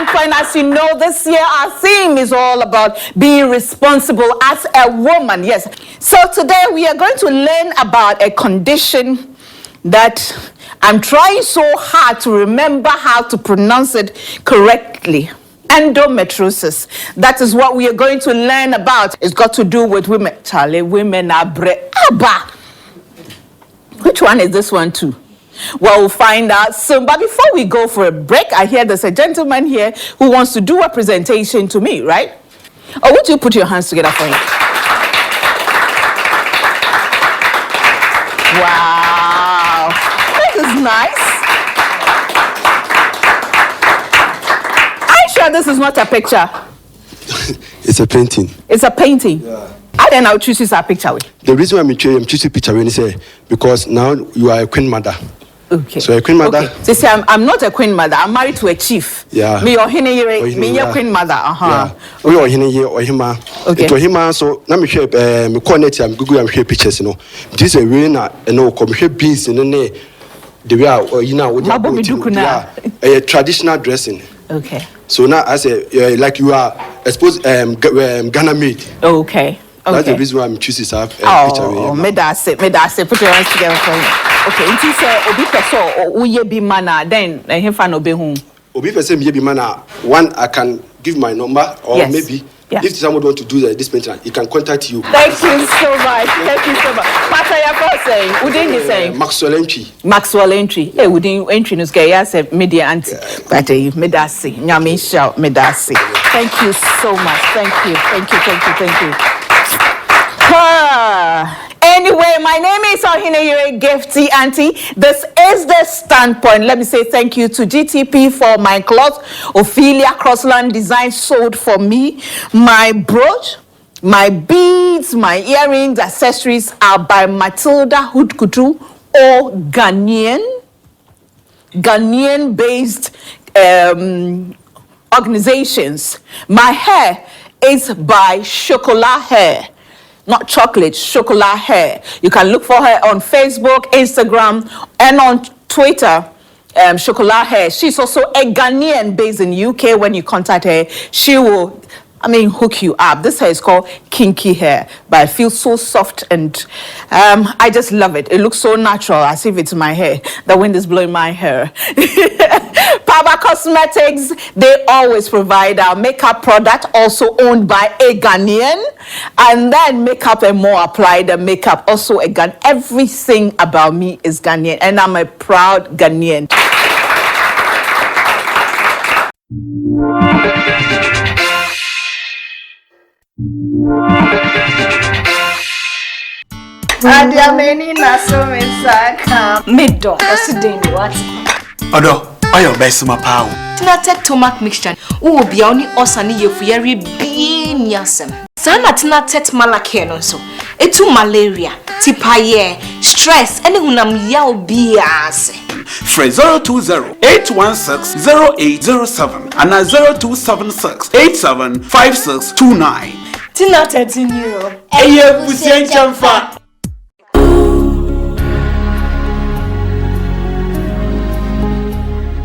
standpoint. As you know, this year our theme is all about being responsible as a woman. Yes. So today we are going to learn about a condition that I'm trying so hard to remember how to pronounce it correctly. Endometriosis. That is what we are going to learn about. It's got to do with women. Charlie, women are Abba. Which one is this one too? Well, we'll find out soon. But before we go for a break, I hear there's a gentleman here who wants to do a presentation to me, right? Or would you put your hands together for him? Wow. This is nice. This is not a picture. It's a painting. It's a painting. Yeah. I then I'll choose a picture. The reason why I'm choosing a picture when you say because now you are a queen mother. Okay. So a queen mother. Okay. So see, I'm not a queen mother. I'm married to a chief. Yeah. Me or queen mother. Yeah. We or hima. Okay. To hima so na me share me connect am Google am share pictures no. This a way na no come share beans no ne the way you know traditional dressing. Okay. So now I say like you are I suppose Ghana made. Okay. That's the reason why I'm choosing to have picture. Oh, me that say. Put your hands together for you. Okay. Until say obi person uye bi mana then he fan obi home. Obi person me bi mana one I can give my number or yes. Maybe yeah. If someone want to do this painting, he can contact you. Thank you so much. Thank you so much. Pastor Yako saying, who didn't you say? Maxwell entry. Maxwell entry. Hey, we didn't entry news guy. Yes, media anti. But medasi. Nyame shout medasi. Thank you so much. Thank you. Anyway, my name is Gifty Auntie. This is the standpoint. Let me say thank you to GTP for my clothes. Ophelia Crossland Design sold for me. My brooch, my beads, my earrings, accessories are by Matilda Hoodkutu or Ghanaian-based organizations. My hair is by Chocolat Hair. Not chocolate, Chocolat Hair. You can look for her on Facebook, Instagram, and on Twitter. Chocolat Hair. She's also a Ghanaian based in UK. When you contact her, she will, hook you up. This hair is called kinky hair, but it feels so soft and I just love it. It looks so natural, as if it's my hair. The wind is blowing my hair. Power Cosmetics, they always provide our makeup product, also owned by a Ghanaian, and then makeup and more applied makeup, also a Ghanaian. Everything about me is Ghanaian, and I'm a proud Ghanaian. Middo, what? Odo, why your best my power? Tinated tomac mixture. Who be only osani yefuyeri bean yasem. Sana tinated malakeno so. Etu malaria, tipaye, stress, any unam yao biase. Free 020-816-0807 and 0276-875629. Tinated in you. Eye busien chamfa.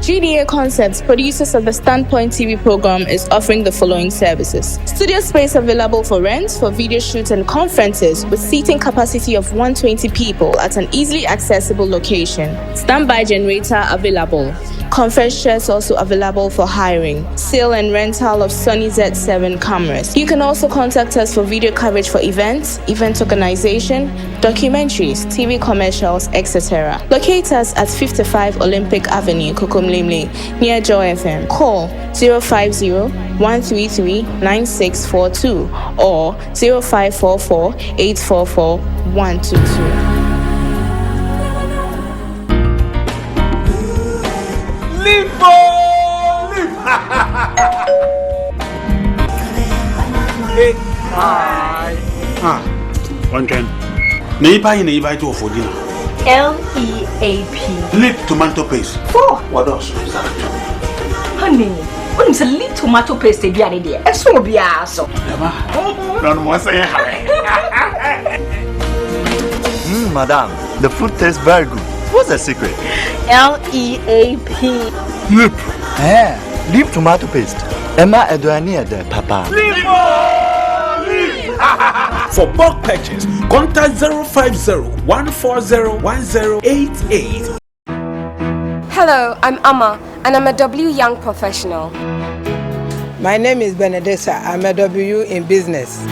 GDA Concepts, producers of the Standpoint TV program, is offering the following services. Studio space available for rent for video shoots and conferences with seating capacity of 120 people at an easily accessible location. Standby generator available. Conference chairs also available for hiring. Sale and rental of Sony Z7 cameras. You can also contact us for video coverage for events, event organization, documentaries, TV commercials, etc. Locate us at 55 Olympic Avenue, Kokomlimli, near Joy FM. Call 050-133-9642 or 0544-844-122. Hey, hi. One can. Maybe I invite you for dinner. LEAP. Lip tomato paste. Oh, what else? Honey, when it's a little tomato paste, they be an idea. And so be so. Never. Don't want to say hi. Madam, the food tastes very good. What's the secret? LEAP. Lip. Leave tomato paste. Emma Eduani de Papa. For bulk purchase, contact 050-140-1088. Hello, I'm Amma, and I'm a W Young professional. My name is Benedetta. I'm a W in business.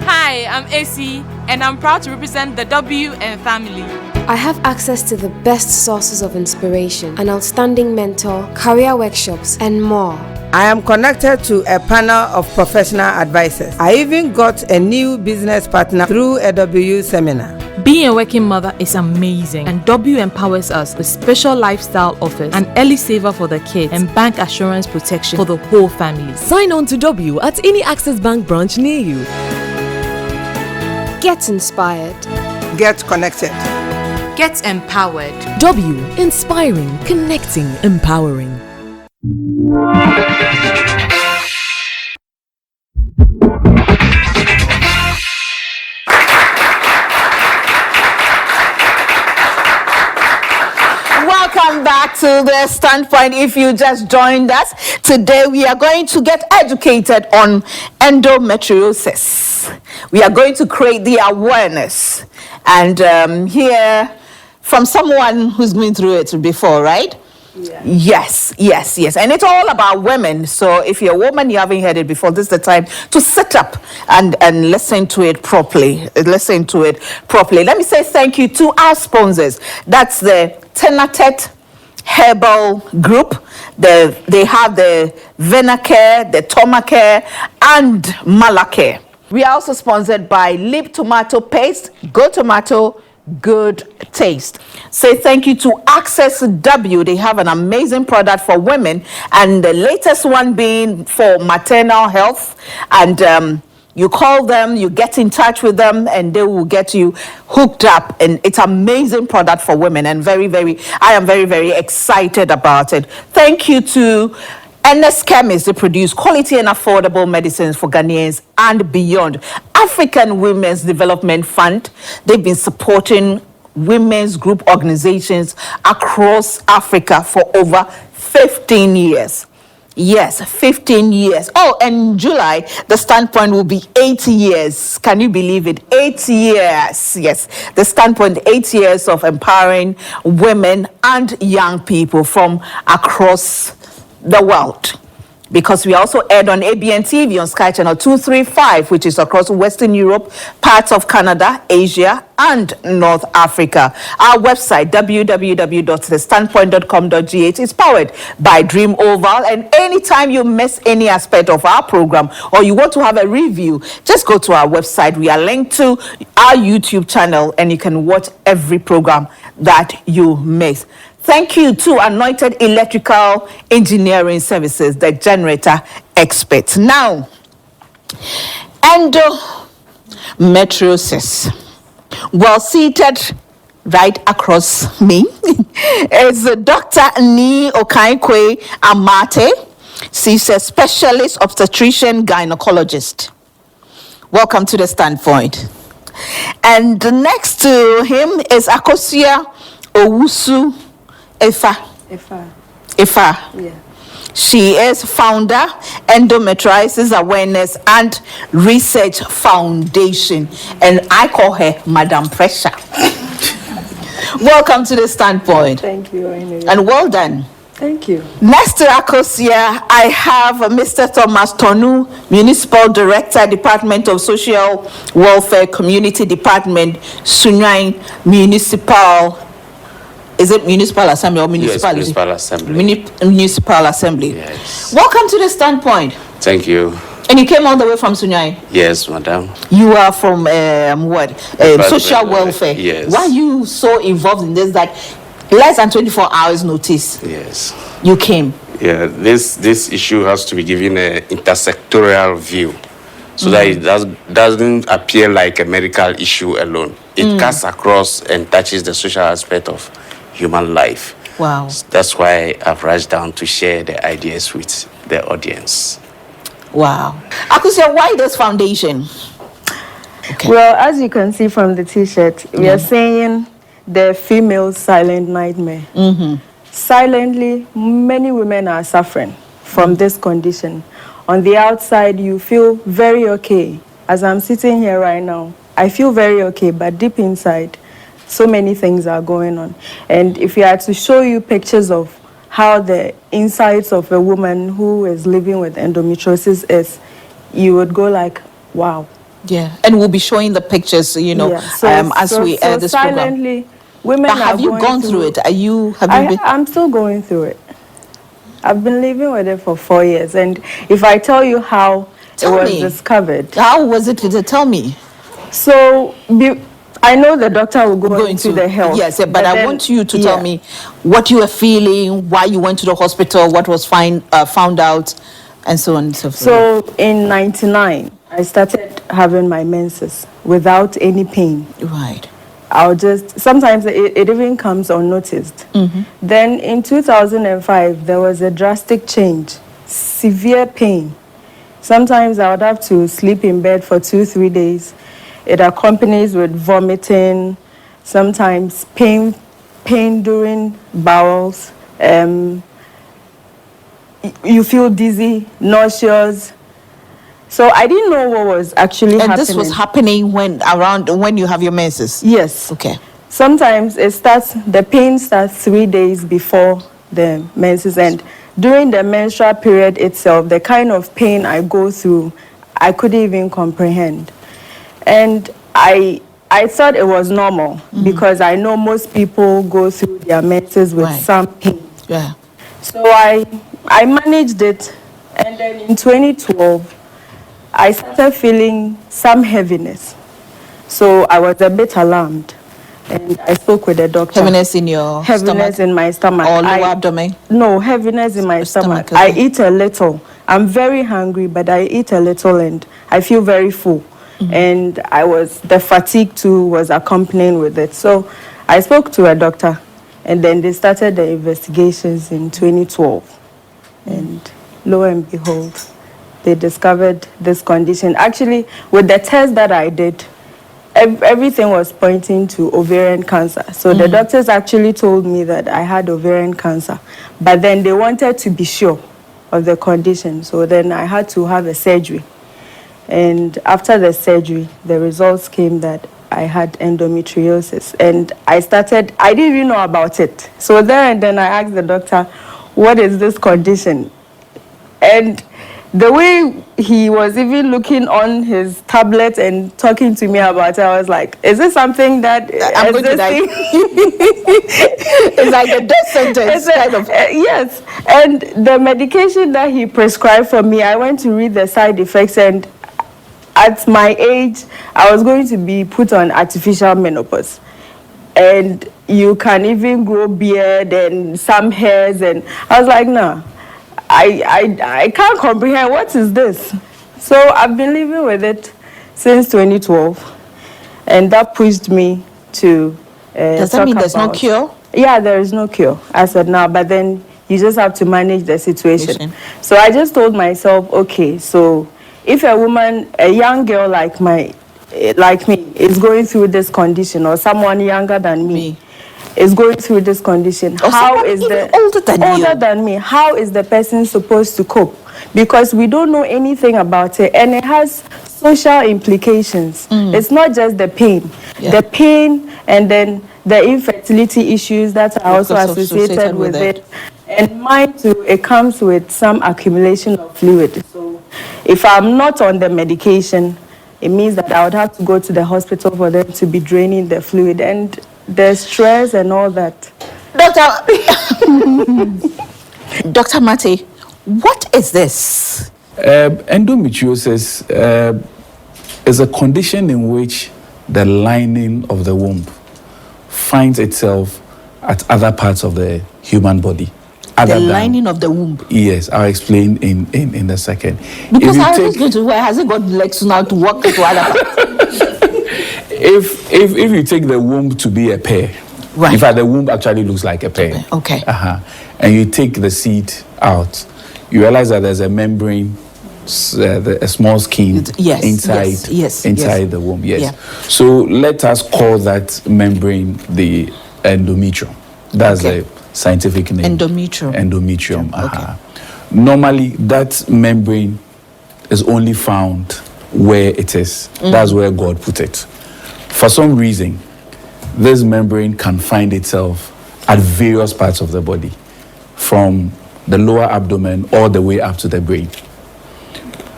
Hi, I'm AC, and I'm proud to represent the W and family. I have access to the best sources of inspiration, an outstanding mentor, career workshops, and more. I am connected to a panel of professional advisors. I even got a new business partner through a W seminar. Being a working mother is amazing, and W empowers us with special lifestyle offers, an early saver for the kids, and bank assurance protection for the whole family. Sign on to W at any Access Bank branch near you. Get inspired. Get connected. Get empowered. W, inspiring, connecting, empowering. Welcome back to the Standpoint. If you just joined us, today we are going to get educated on endometriosis. We are going to create the awareness and hear from someone who's been through it before, right? Yeah. Yes. And it's all about women. So if you're a woman, you haven't heard it before, this is the time to sit up and listen to it properly. Let me say thank you to our sponsors. That's the Tenatet Herbal Group. They have the Venacare, the Tomacare, and Malacare. We are also sponsored by Lip Tomato Paste, Go Tomato, Good Taste. Say thank you to Access W. They have an amazing product for women, and the latest one being for maternal health. And you call them, you get in touch with them, and they will get you hooked up. And it's amazing product for women, and I am very excited about it. Thank you to NS Chemists. They produce quality and affordable medicines for Ghanaians and beyond. African Women's Development Fund, they've been supporting women's group organizations across Africa for over 15 years. Yes, 15 years. Oh, and in July, the Standpoint will be 8 years. Can you believe it? 8 years. Yes, the Standpoint, 8 years of empowering women and young people from across the world. Because we also aired on ABN TV on Sky Channel 235, which is across Western Europe, parts of Canada, Asia, and North Africa. Our website, www.thestandpoint.com.gh, is powered by Dream Oval. And anytime you miss any aspect of our program or you want to have a review, just go to our website. We are linked to our YouTube channel, and you can watch every program that you miss. Thank you to Anointed Electrical Engineering Services, the generator experts. Now, endometriosis. Well, seated right across me is Dr. Ni Okaikwe Amate. She's a specialist obstetrician gynecologist. Welcome to the Standpoint. And next to him is Akosia Owusu Efa. Yeah. She is founder, Endometriosis Awareness and Research Foundation, and I call her Madam Pressure. Welcome to the Standpoint. Thank you, and well done. Thank you. Next to Akosia, I have Mr. Thomas Tonu, Municipal Director, Department of Social Welfare, Community Department, Sunyani Municipal. Is it Municipal Assembly or Municipality? Yes, Municipal Assembly. Municipal Assembly. Yes. Welcome to the Standpoint. Thank you. And you came all the way from Sunyani? Yes, madam. You are from social welfare. Yes. Why are you so involved in this? Like less than 24 hours notice. Yes. You came. Yeah, this issue has to be given an intersectoral view, so that it doesn't appear like a medical issue alone. It cuts across and touches the social aspect of human life. Wow. That's why I've rushed down to share the ideas with the audience. Wow. Akusia, why this foundation? Okay. Well, as you can see from the t-shirt, we are saying the female silent nightmare. Silently, many women are suffering from this condition. On the outside, you feel very okay. As I'm sitting here right now, I feel very okay, but deep inside, so many things are going on. And if you had to show you pictures of how the insides of a woman who is living with endometriosis is, you would go like, wow. Yeah, and we'll be showing the pictures, you know, as we air this silently, program. Women but have you gone through it? I'm still going through it. I've been living with it for 4 years, and if I tell you how it was discovered. How was it? Tell me. So, I know the doctor will go into the health. Yes, but I want you to tell me what you were feeling, why you went to the hospital, what was found out, and so on and so forth. So, in 99, I started having my menses without any pain. Right. Sometimes it even comes unnoticed. Then in 2005, there was a drastic change, severe pain. Sometimes I would have to sleep in bed for 2-3 days. It accompanies with vomiting, sometimes pain during bowels. You feel dizzy, nauseous. So I didn't know what was actually happening. And this was happening when you have your menses? Yes. Okay. Sometimes the pain starts 3 days before the menses, and during the menstrual period itself, the kind of pain I go through, I couldn't even comprehend. And I thought it was normal because I know most people go through their menses with some pain. Yeah. So I managed it, and then in 2012, I started feeling some heaviness. So I was a bit alarmed, and I spoke with the doctor. Heaviness in your stomach? Heaviness in my stomach. Or lower abdomen? No, heaviness in my stomach. Okay. I eat a little. I'm very hungry, but I eat a little and I feel very full. And the fatigue too was accompanying with it. So I spoke to a doctor, and then they started the investigations in 2012. And lo and behold, they discovered this condition. Actually, with the test that I did, everything was pointing to ovarian cancer. So the doctors actually told me that I had ovarian cancer. But then they wanted to be sure of the condition. So then I had to have a surgery. And after the surgery, the results came that I had endometriosis. And I didn't even know about it. So there and then I asked the doctor, what is this condition? And the way he was even looking on his tablet and talking to me about it, I was like, is this something that I'm going to die? It's like a death sentence, kind of. Yes. And the medication that he prescribed for me, I went to read the side effects, and at my age, I was going to be put on artificial menopause. And you can even grow beard and some hairs, and I was like, no. I can't comprehend what is this. So I've been living with it since 2012, and that pushed me to Does that mean there's no cure? Yeah, there is no cure as of now, but then you just have to manage the situation. So I just told myself, okay, so if a young girl like me is going through this condition, or someone younger than me is going through this condition, how is older than me, how is the person supposed to cope? Because we don't know anything about it, and it has social implications. It's not just the pain. The pain, and then the infertility issues that are also associated with it. And mine too, it comes with some accumulation of fluid. So if I'm not on the medication, it means that I would have to go to the hospital for them to be draining the fluid, and the stress and all that. Dr. Mate, what is this? Endometriosis is a condition in which the lining of the womb finds itself at other parts of the human body. The lining of the womb? Yes, I'll explain in a second. Because I was going to, where has it got legs now to walk to other parts? If you take the womb to be a pear, in fact, the womb actually looks like a pear. Okay. And you take the seed out, you realize that there's a membrane, a small skin inside the womb. Yes. Yeah. So let us call that membrane the endometrium. That's the scientific name. Endometrium. Endometrium. Normally, that membrane is only found where it is. That's where God put it. For some reason, this membrane can find itself at various parts of the body, from the lower abdomen all the way up to the brain.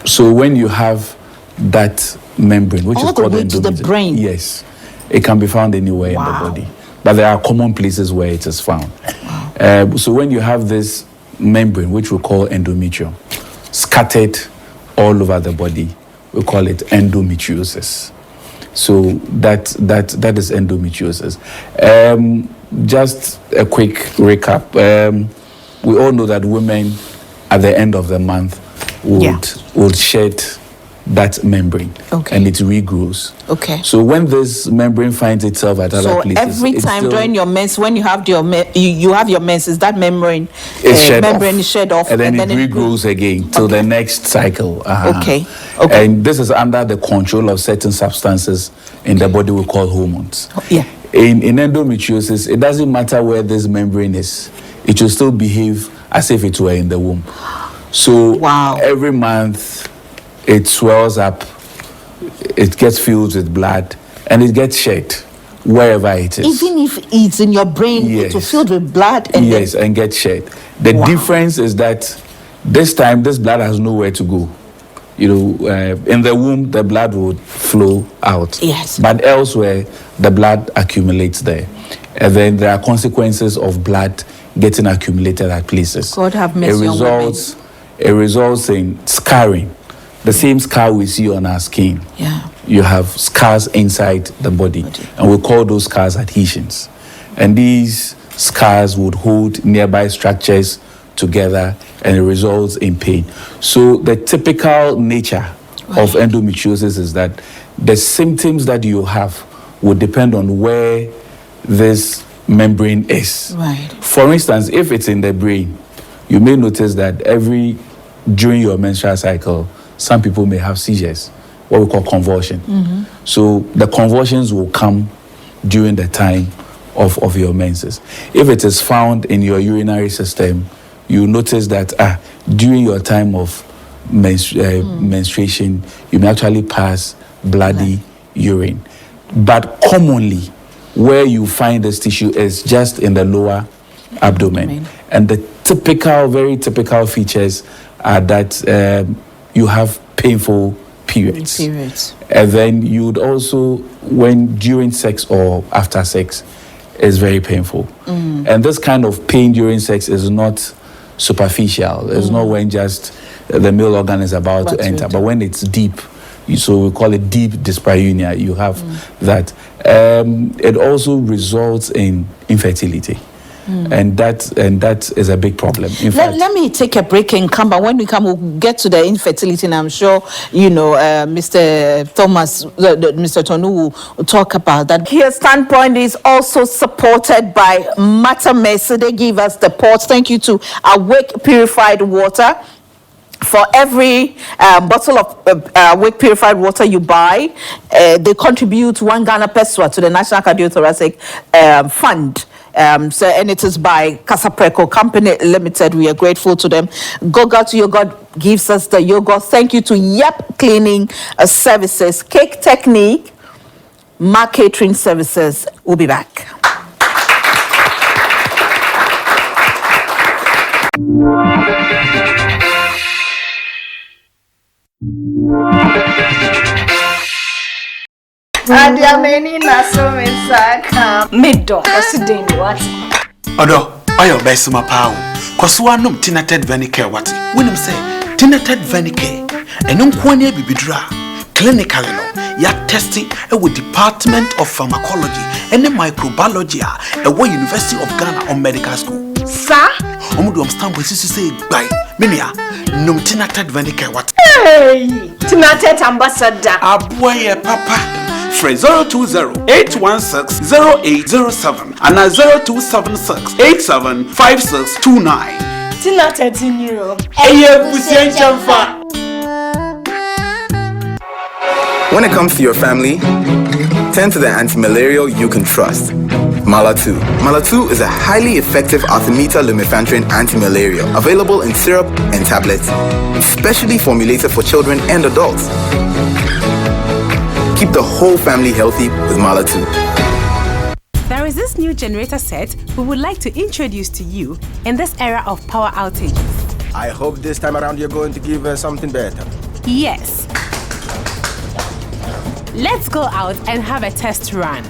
So when you have that membrane, which is called the brain, yes, it can be found anywhere in the body, but there are common places where it is found. So when you have this membrane, which we call endometrium, scattered all over the body, we call it endometriosis. So that is endometriosis. Just a quick recap. We all know that women at the end of the month would shed that membrane, and it regrows. Okay. So when this membrane finds itself at other places, every time during your mens, when you have your you have your mens, is that membrane is shed off, and then it regrows again till the next cycle. Okay. And this is under the control of certain substances in the body we call hormones. Yeah. In endometriosis, it doesn't matter where this membrane is; it will still behave as if it were in the womb. So every month it swells up, it gets filled with blood, and it gets shed wherever it is. Even if it's in your brain, it will filled with blood and and get shed. The difference is that this time this blood has nowhere to go. You know, in the womb the blood would flow out. Yes. But elsewhere the blood accumulates there, and then there are consequences of blood getting accumulated at places. God have mercy on women. It results in scarring. The same scar we see on our skin. Yeah. You have scars inside the body, and we call those scars adhesions. And these scars would hold nearby structures together, and it results in pain. So the typical nature of endometriosis is that the symptoms that you have would depend on where this membrane is. Right. For instance, if it's in the brain, you may notice that during your menstrual cycle, some people may have seizures, what we call convulsion. So the convulsions will come during the time of your menses. If it is found in your urinary system, you notice that during your time of menstruation, you may actually pass bloody urine. But commonly, where you find this tissue is just in the lower abdomen. And the very typical features are that you have painful periods. And then you would also, during sex or after sex, is very painful. And this kind of pain during sex is not superficial. It's not when just the male organ is about to enter, but when it's deep. So we call it deep dyspareunia. You have that. It also results in infertility. And that is a big problem. In fact, let me take a break and come back. When we come, we'll get to the infertility, and I'm sure Mr. Thomas, Mr. Tonu will talk about that. Here, Standpoint is also supported by Matamese. They give us the ports. Thank you to Awake Purified Water. For every bottle of Awake Purified Water you buy, they contribute 1 Ghana Peswa to the National Cardiothoracic Fund. And it is by Casapreco Company Limited. We are grateful to them. Gogot Yogurt gives us the yogurt. Thank you to Yep Cleaning Services, Cake Technique, Mark Catering Services. We'll be back. Odo, oyo besima pao. Kwasuwa num tinated venicare wati. Winim say tinated venicare. Enum kwenye bibidra. Clinically no, ya testing with Department of Pharmacology and Microbiology at University of Ghana on Medical School. Sir? Omudu stamp we say bye. Minia, num tinated venicare wati. Hey, tinated ambassador. Abuye papa. Free 020-816-0807 and 0276-875629. Tina 13 euro. When it comes to your family, turn to the anti-malarial you can trust. Mala 2. Mala 2 is a highly effective artemether-lumefantrine anti-malarial available in syrup and tablets, specially formulated for children and adults. Keep the whole family healthy with Mala 2. There is this new generator set we would like to introduce to you in this era of power outages. I hope this time around you're going to give us something better. Yes. Let's go out and have a test run.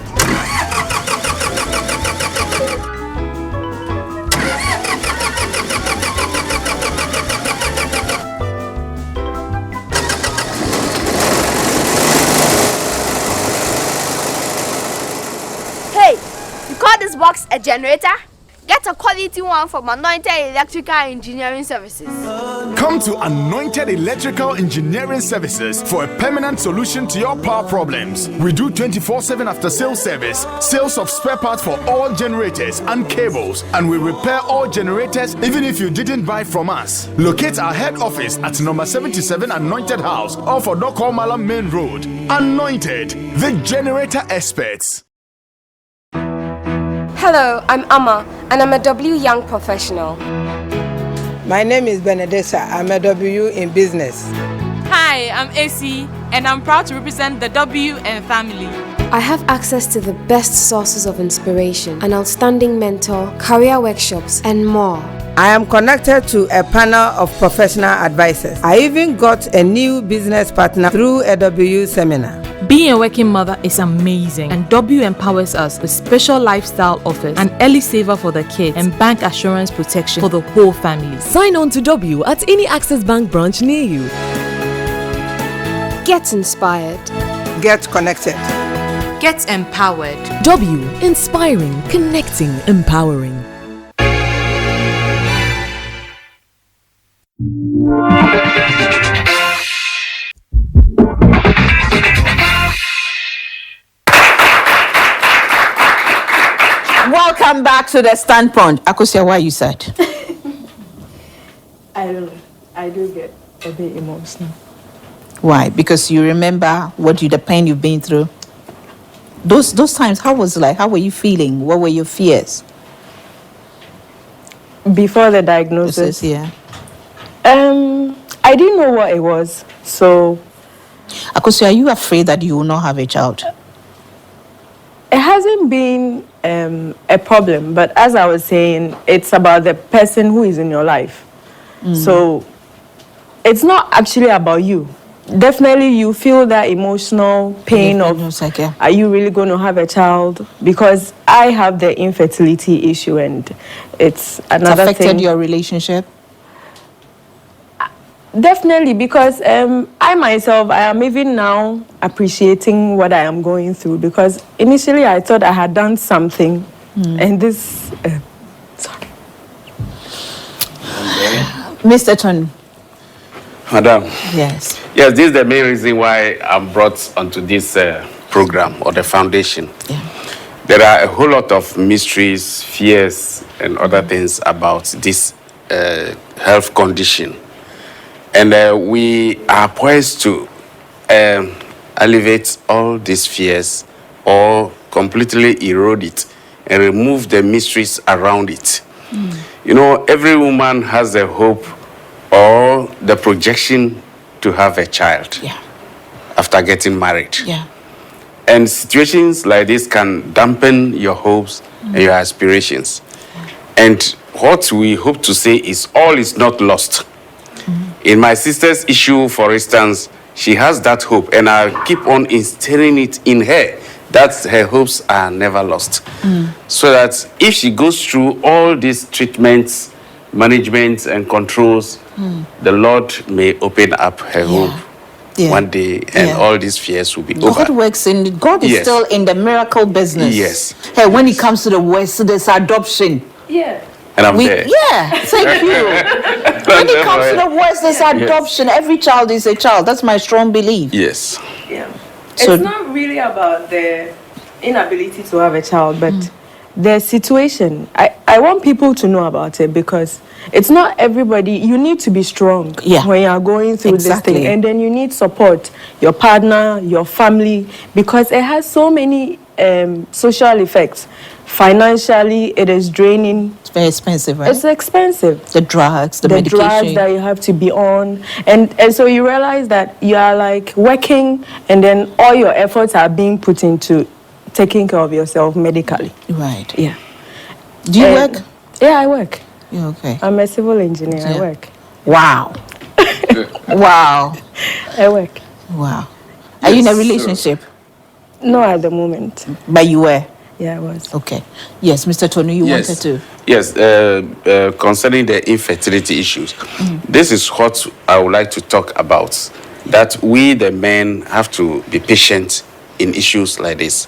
Hey, you call this box a generator? Get a quality one from Anointed Electrical Engineering Services. Come to Anointed Electrical Engineering Services for a permanent solution to your power problems. We do 24/7 after-sales service, sales of spare parts for all generators and cables, and we repair all generators even if you didn't buy from us. Locate our head office at number 77 Anointed House off of Dokomala Main Road. Anointed, the generator experts. Hello, I'm Amma, and I'm a W Young professional. My name is Benedessa. I'm a W in business. Hi, I'm AC, and I'm proud to represent the W and family. I have access to the best sources of inspiration, an outstanding mentor, career workshops, and more. I am connected to a panel of professional advisors. I even got a new business partner through a W seminar. Being a working mother is amazing, and W empowers us with special lifestyle offers, an early saver for the kids, and bank assurance protection for the whole family. Sign on to W at any Access Bank branch near you. Get inspired. Get connected. Get empowered. W, inspiring, connecting, empowering. Welcome back to the Standpoint. Akosia, why you sad? I don't know. I do get a bit emotional. Why? Because you remember the pain you've been through. Those times, how was it like? How were you feeling? What were your fears? Before the diagnosis? Yeah. I didn't know what it was, so... Akosia, are you afraid that you will not have a child? It hasn't been a problem, but as I was saying, it's about the person who is in your life. So it's not actually about you. Definitely you feel that emotional pain of, are you really going to have a child? Because I have the infertility issue, and it's another thing. It's affected your relationship? Definitely, because I myself, I am even now appreciating what I am going through, because initially I thought I had done something, and this... sorry. Mr. Tony. Madam. Yes. Yes, this is the main reason why I'm brought onto this program or the foundation. Yeah. There are a whole lot of mysteries, fears, and other things about this health condition. And we are poised to alleviate all these fears or completely erode it and remove the mysteries around it. You know, every woman has a hope or the projection to have a child after getting married. Yeah. And situations like this can dampen your hopes and your aspirations. And what we hope to say is all is not lost. In my sister's issue, for instance, she has that hope, and I keep on instilling it in her that her hopes are never lost. So that if she goes through all these treatments, management, and controls, the Lord may open up her hope one day, and all these fears will be over. God works in, God is still in the miracle business. Yes. Hey, when it comes to the West, there's adoption. Yeah. And I'm there. Yeah, thank you. When it comes to the West, there's adoption. Every child is a child. That's my strong belief. Yes. Yeah. So, it's not really about the inability to have a child, but the situation, I want people to know about it because it's not everybody. You need to be strong when you are going through this thing. And then you need support, your partner, your family, because it has so many social effects. Financially, it is draining. It's very expensive, right? It's expensive. The drugs, the medication. drugs that you have to be on. And so you realize that you are like working and then all your efforts are being put into taking care of yourself medically. Right. Yeah. Do you work? Yeah, I work. Yeah, okay. I'm a civil engineer. I work. Wow. Wow. I work. Wow. Are you in a relationship? No, at the moment. But you were? Yeah, I was. Okay. Yes, Mr. Tony, you wanted to? Yes, concerning the infertility issues, this is what I would like to talk about, that we, the men, have to be patient in issues like this.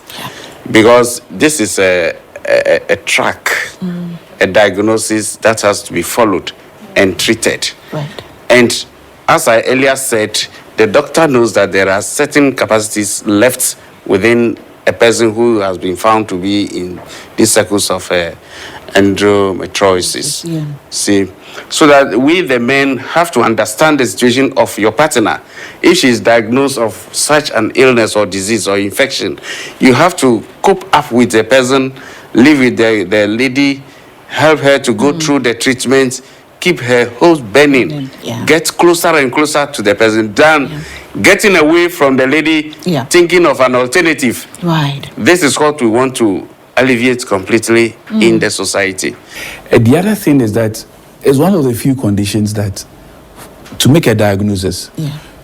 Because this is a track, a diagnosis that has to be followed and treated. Right. And as I earlier said, the doctor knows that there are certain capacities left within a person who has been found to be in these circles of endometriosis. See, so that we, the men, have to understand the situation of your partner. If she is diagnosed of such an illness or disease or infection, you have to cope up with the person, live with the lady, help her to go through the treatment, keep her hopes burning, get closer and closer to the person, than getting away from the lady, thinking of an alternative. Right. This is what we want to alleviate completely in the society. The other thing is that it's one of the few conditions that to make a diagnosis,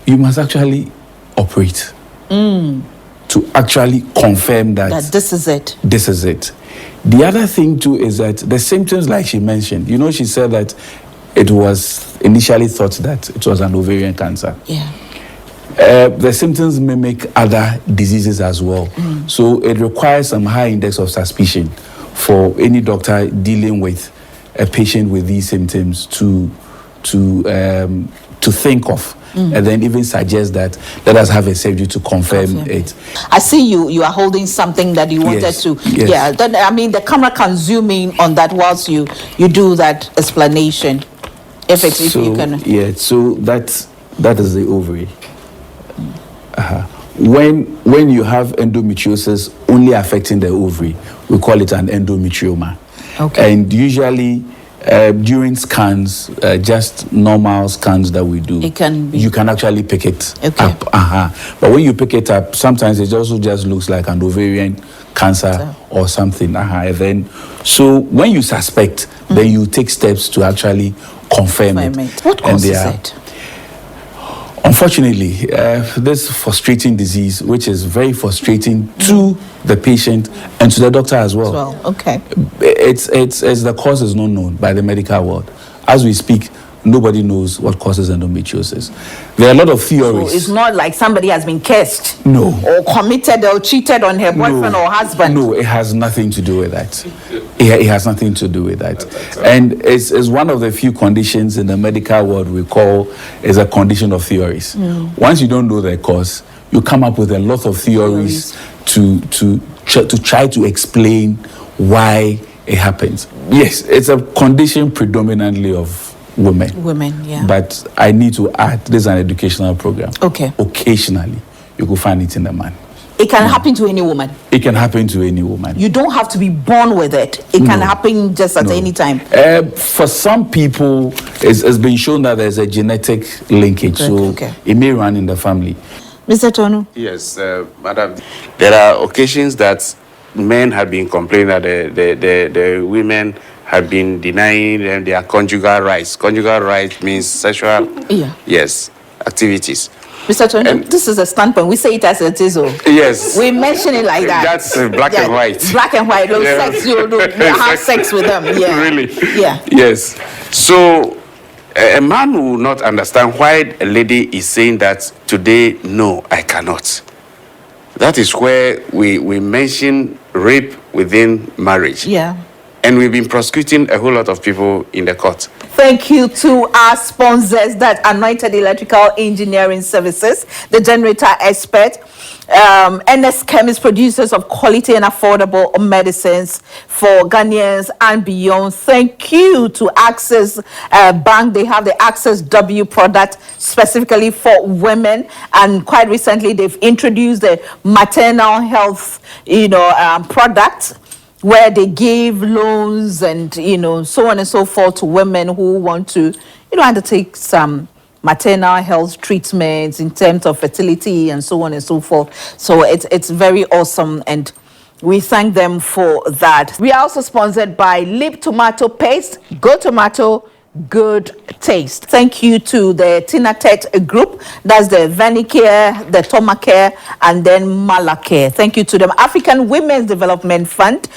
you must actually operate to actually confirm that this is it. This is it. The other thing too is that the symptoms, like she mentioned, she said that it was initially thought that it was an ovarian cancer. Yeah. The symptoms mimic other diseases as well. So it requires some high index of suspicion for any doctor dealing with a patient with these symptoms to think of, and then even suggest that let us have a surgery to confirm it. I see you are holding something that you wanted to. Yes. Yeah, then, I mean, the camera can zoom in on that whilst you do that explanation. If you can. Yeah, so that is the ovary. When you have endometriosis only affecting the ovary, we call it an endometrioma. Okay. And usually during scans, just normal scans that we do, it can be. You can actually pick it up. But when you pick it up, sometimes it also just looks like an ovarian cancer or something. And then, so when you suspect, then you take steps to actually confirm it. What causes it? Unfortunately, this frustrating disease, which is very frustrating to the patient and to the doctor as well. Okay. It's the cause is not known by the medical world. As we speak, nobody knows what causes endometriosis. There are a lot of theories. So it's not like somebody has been cursed. No. Or committed or cheated on her boyfriend or husband. No, it has nothing to do with that. It has nothing to do with that. And it's one of the few conditions in the medical world we call is a condition of theories. Once you don't know the cause, you come up with a lot of theories to try to explain why it happens. Yes, it's a condition predominantly of women. Yeah. But I need to add, this is an educational program. Okay. Occasionally, you could find it in a man. It can happen to any woman. It can happen to any woman. You don't have to be born with it. It can happen just at any time. For some people, it's been shown that there's a genetic linkage, so it may run in the family. Mr. Tonu? Yes, Madam. There are occasions that men have been complaining that the women have been denying them their conjugal rights. Conjugal rights means sexual activities. Mr. Tony, this is a standpoint. We say it as it is. Yes. We mention it like that. That's black and white. Black and white. No sex. You have sex with them. Yeah. Really? Yeah. Yes. So a man will not understand why a lady is saying that today, no, I cannot. That is where we mention rape within marriage. Yeah. And we've been prosecuting a whole lot of people in the court. Thank you to our sponsors, that Anointed Electrical Engineering Services, the generator expert, NS Chemist, producers of quality and affordable medicines for Ghanaians and beyond. Thank you to Access Bank. They have the Access W product specifically for women, and quite recently they've introduced the maternal health, product, where they give loans and so on and so forth to women who want to undertake some maternal health treatments in terms of fertility and so on and so forth. So it's very awesome, and we thank them for that. We are also sponsored by Lip Tomato Paste. Good tomato, good taste. Thank you to the Tinatet group. That's the Venicare, the Tomacare, and then Malacare. Thank you to them. African Women's Development Fund.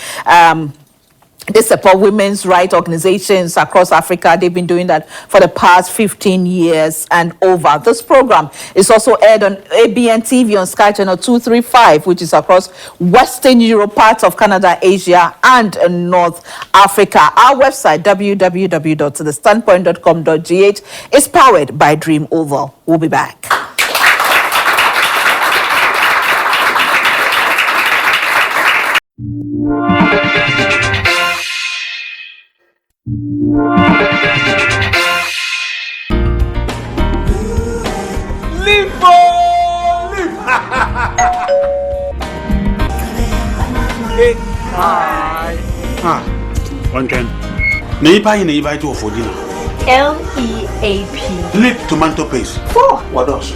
They support women's rights organizations across Africa. They've been doing that for the past 15 years and over. This program is also aired on ABN TV on Sky Channel 235, which is across Western Europe, parts of Canada, Asia, and North Africa. Our website, www.thestandpoint.com.gh, is powered by Dream Oval. We'll be back. One can. Neighbor to for dinner. LEAP. Lip tomato paste. What else?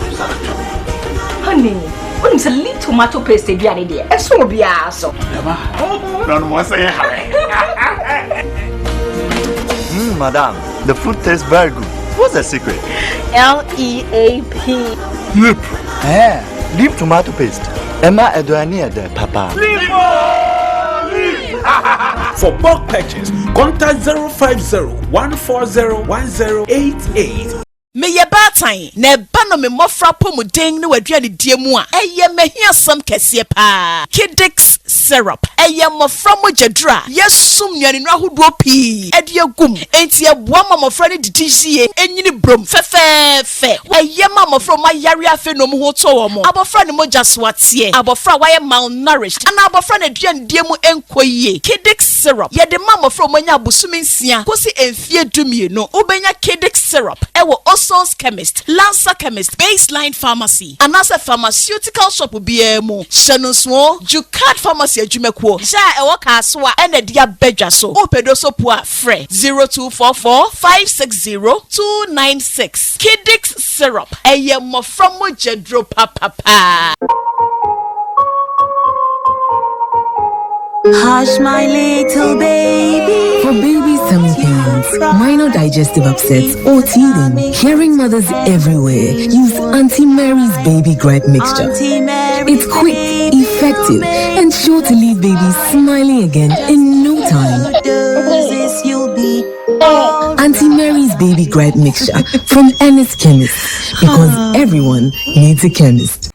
Honey, when it's a lip tomato paste, they be an idea. And so be so. No more say Madam, the food tastes very good. What's the secret? LEAP. Lip. Lip tomato paste. Emma Eduani de Papa. For bulk purchase, contact 050-140-1088. Me ye batain na ba no me mofra pomuden ne waduane die mu a eye mahia sam kese pa Kidix syrup eye mofra mojadura yesum nuane no ahodo pi ede agum enti eboa ma mofra ne didihie enyini brom fefefe eye ma mofra ma yare afe no mu ho to wo mo abofra ne moja so atie abofra wa ye malnourished ana abofra ne duane die mu enkoyie Kidix syrup ye de ma mofra manya abusumi nsia kosi enfie dumie no ubenya Kidix syrup ewo Sons Chemist, Lancer Chemist, Baseline Pharmacy, and as a pharmaceutical shop will be a mo. Shanuswo, Jukat Pharmacy at Jumekwo, Ja Ewoka Swa, and a dia beja so. Opedoso Pua Fre 0244 560 296. Kidix syrup, a yamo from Jedro Papa. Hush, my little baby. For babies' tummy pains, minor digestive upsets, or teething, hearing mothers everywhere use Auntie Mary's Baby Gripe Mixture. It's quick, effective, and sure to leave babies smiling again in no time. Auntie Mary's Baby Gripe Mixture from NS Chemist, because everyone needs a chemist.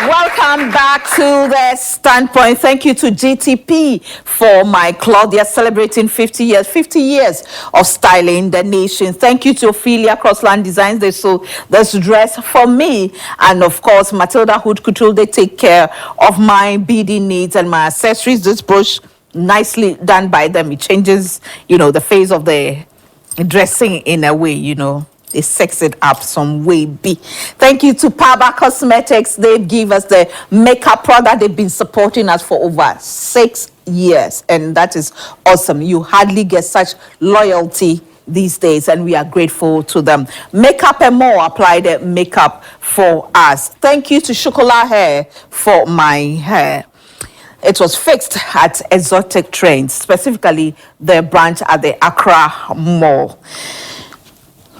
Welcome back to the Standpoint. Thank you to GTP for my cloth. They are celebrating 50 years of styling the nation. Thank you to Ophelia Crossland Designs. They sew this dress for me. And of course, Matilda Hood Couture, they take care of my beading needs and my accessories. This brooch, nicely done by them. It changes, the face of the dressing in a way, They sex it up some way. Thank you to Paba Cosmetics. They give us the makeup product. They've been supporting us for over 6 years. And that is awesome. You hardly get such loyalty these days, and we are grateful to them. Makeup and More apply the makeup for us. Thank you to Chocolat Hair for my hair. It was fixed at Exotic Trends, specifically the branch at the Accra Mall.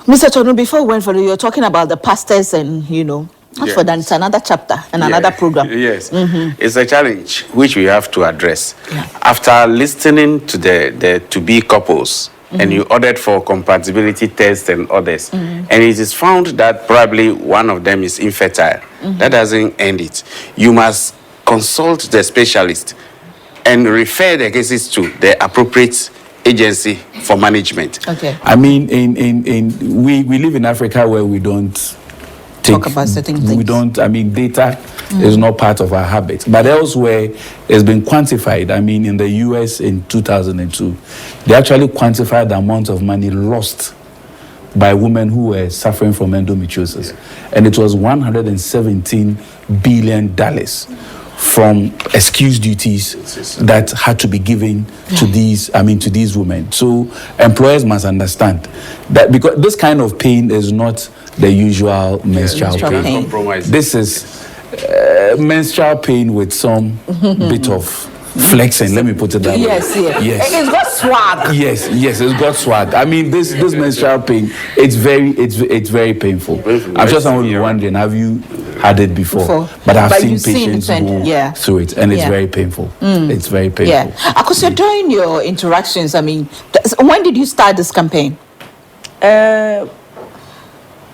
Mr. Tonu, before we went for you were talking about the pastors and, Yes. for that, it's another chapter and another program. Yes. It's a challenge which we have to address. After listening to the to-be couples, and you ordered for compatibility tests and others, and it is found that probably one of them is infertile, that doesn't end it. You must consult the specialist and refer the cases to the appropriate agency for management. Okay. I mean, we live in Africa where we don't talk about certain things. We don't. I mean, data is not part of our habits. But elsewhere, it's been quantified. I mean, in the US in 2002, they actually quantified the amount of money lost by women who were suffering from endometriosis, and it was $117 billion from excuse duties that had to be given to these women. So employers must understand that, because this kind of pain is not the usual menstrual pain. This is menstrual pain with some bit of flexing, let me put it that way. Yes. It's got swag. Yes, it's got swag. I mean, this menstrual pain, it's very painful. I'm sure someone will be wondering, have you had it before? But I've seen patients go through it, and it's very painful. It's very painful. Yeah. Because you're doing your interactions, I mean, when did you start this campaign?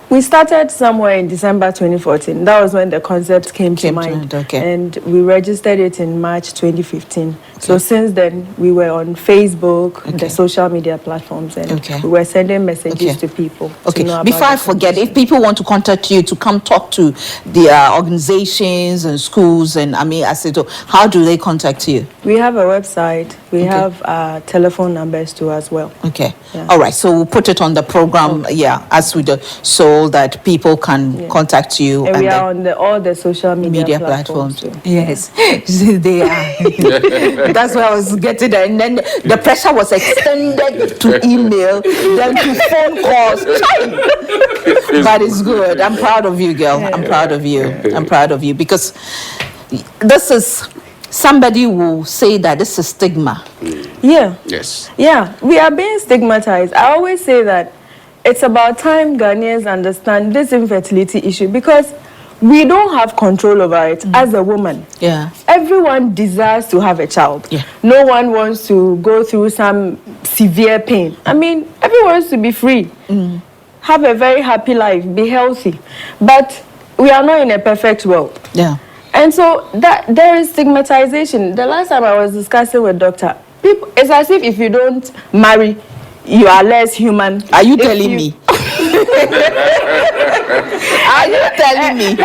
We started somewhere in December 2014. That was when the concept came to mind. And we registered it in March 2015. Okay. So since then, we were on Facebook, the social media platforms, and we were sending messages to people. Okay, before I forget, if people want to contact you to come talk to their organizations and schools, and how do they contact you? We have a website. We have telephone numbers too as well. Okay. Yeah. All right. So we'll put it on the program, as we do, so that people can contact you. And we are on all the social media platforms too. Yes, they are. That's why I was getting there. And then the pressure was extended to email, then to phone calls. But it's good. I'm proud of you, girl. I'm proud of you. I'm proud of you, because this is... Somebody will say that this is stigma. Yeah. Yes. Yeah, we are being stigmatized. I always say that it's about time Ghanaians understand this infertility issue, because we don't have control over it as a woman. Yeah. Everyone desires to have a child. Yeah. No one wants to go through some severe pain. I mean, everyone wants to be free, have a very happy life, be healthy. But we are not in a perfect world. Yeah. And so that there is stigmatization. The last time I was discussing with doctor, people, it's as if you don't marry, you are less human. Are you telling me? Are you telling me?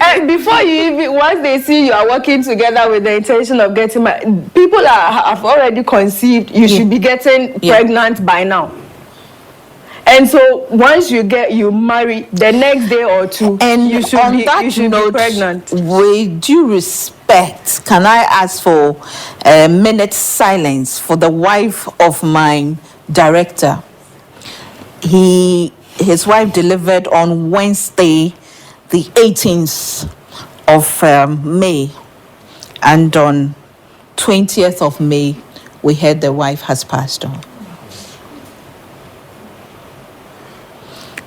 And before you even, once they see you are working together with the intention of getting married, people have already conceived. You should be getting pregnant by now. And so once you marry, the next day or two, and you should be pregnant. With due respect, can I ask for a minute's silence for the wife of my director? His wife delivered on Wednesday, the 18th of May, and on 20th of May, we heard the wife has passed on.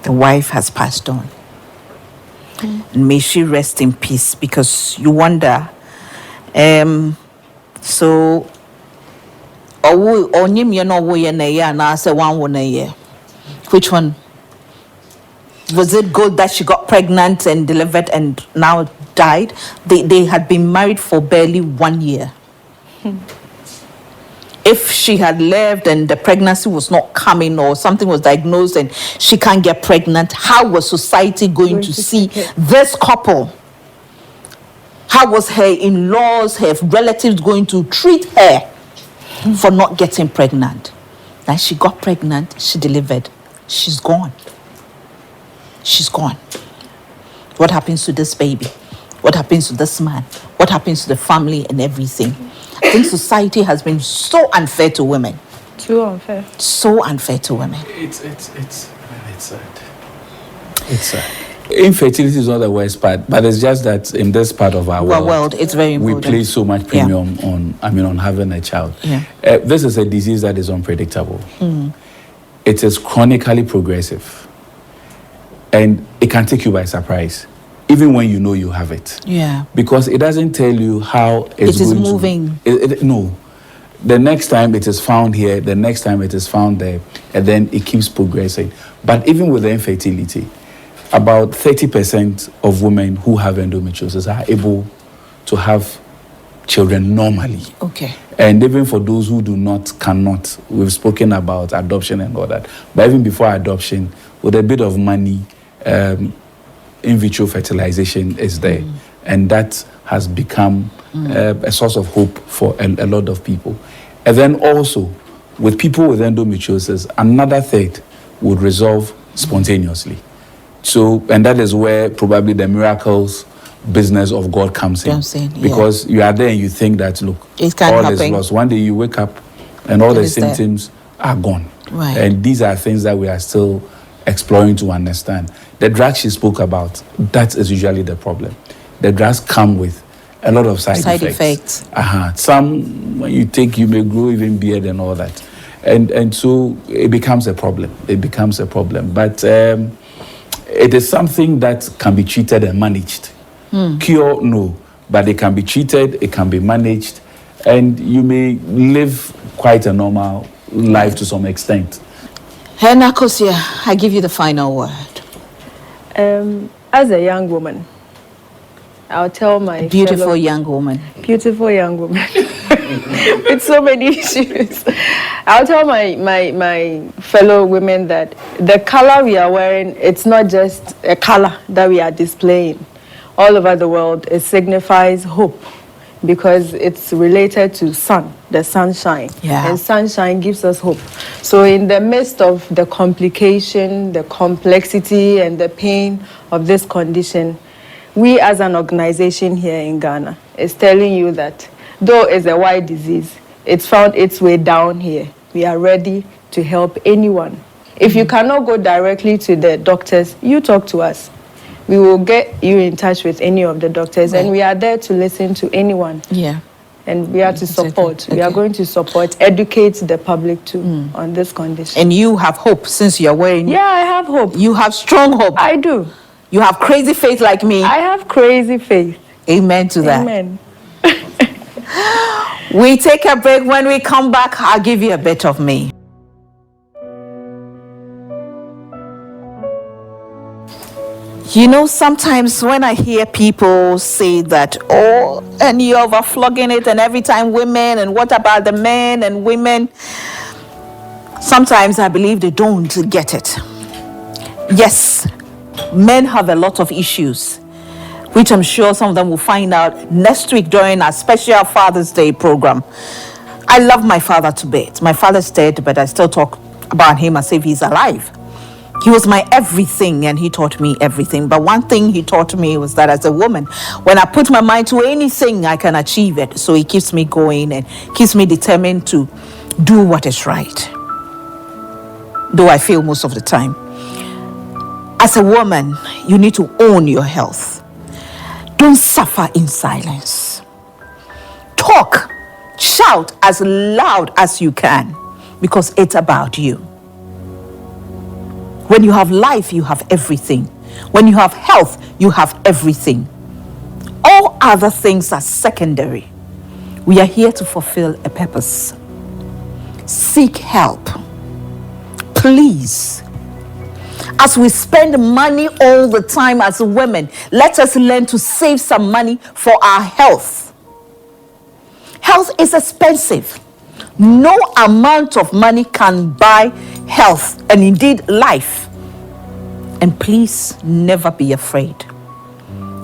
The wife has passed on. And may she rest in peace, because you wonder, so, which one? Was it good that she got pregnant and delivered and now died? They had been married for barely 1 year. If she had lived and the pregnancy was not coming, or something was diagnosed and she can't get pregnant, how was society going to see this couple? How was her in-laws, her relatives going to treat her for not getting pregnant? Then she got pregnant, she delivered, she's gone. She's gone. What happens to this baby? What happens to this man? What happens to the family and everything? I think society has been so unfair to women. Too unfair. So unfair to women. It's sad. It's sad. Infertility is not the worst part, but it's just that in this part of our world, it's very important. We place so much premium on having a child. Yeah. This is a disease that is unpredictable. It is chronically progressive, and it can take you by surprise, even when you know you have it. Yeah. Because it doesn't tell you how it is moving. No. The next time it is found here, the next time it is found there, and then it keeps progressing. But even with the infertility, about 30% of women who have endometriosis are able to have children normally. Okay. And even for those who cannot, we've spoken about adoption and all that. But even before adoption, with a bit of money, in vitro fertilization is there. And that has become a source of hope for a lot of people. And then also, with people with endometriosis, another third would resolve spontaneously. So, and that is where probably the miracles business of God comes in. Because you are there and you think that, look, all is lost. One day you wake up and all the symptoms are gone. Right. And these are things that we are still exploring to understand. The drugs she spoke about, that is usually the problem. The drugs come with a lot of side effects. Some, when you take, you may grow even beard and all that. And so it becomes a problem. But it is something that can be treated and managed. Cure, no. But it can be treated, it can be managed, and you may live quite a normal life to some extent. Hena Kosia, I give you the final word. As a young woman, I'll tell my beautiful young woman with so many issues. I'll tell my fellow women that the color we are wearing, it's not just a color that we are displaying. All over the world, it signifies hope because it's related to sun, the sunshine. And sunshine gives us hope. So in the midst of the complication, the complexity, and the pain of this condition, we as an organization here in Ghana is telling you that though it's a wide disease, it's found its way down here. We are ready to help anyone. If you cannot go directly to the doctors, you talk to us. We will get you in touch with any of the doctors, and we are there to listen to anyone. And we are to support. We are going to support, educate the public too on this condition. And you have hope since you're wearing. Yeah, I have hope. You have strong hope. I do. You have crazy faith like me. I have crazy faith. Amen to that. Amen. We take a break. When we come back, I'll give you a bit of me. You know, sometimes when I hear people say that, oh, and you're overflogging it, and every time women, and what about the men and women? Sometimes I believe they don't get it. Yes, men have a lot of issues, which I'm sure some of them will find out next week during our special Father's Day program. I love my father to bits. My father's dead, but I still talk about him as if he's alive. He was my everything, and he taught me everything. But one thing he taught me was that as a woman, when I put my mind to anything, I can achieve it. So he keeps me going and keeps me determined to do what is right. Though I fail most of the time. As a woman, you need to own your health. Don't suffer in silence. Talk, shout as loud as you can, because it's about you. When you have life, you have everything. When you have health, you have everything. All other things are secondary. We are here to fulfill a purpose. Seek help. Please. As we spend money all the time as women, let us learn to save some money for our health. Health is expensive. No amount of money can buy health and indeed life. And please never be afraid,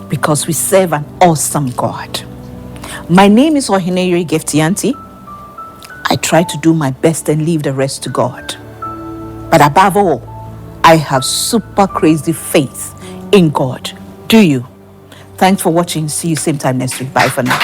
because we serve an awesome God. My name is Ohineyeri Gifty Auntie. I try to do my best and leave the rest to God. But above all, I have super crazy faith in God. Do you? Thanks for watching. See you same time next week. Bye for now.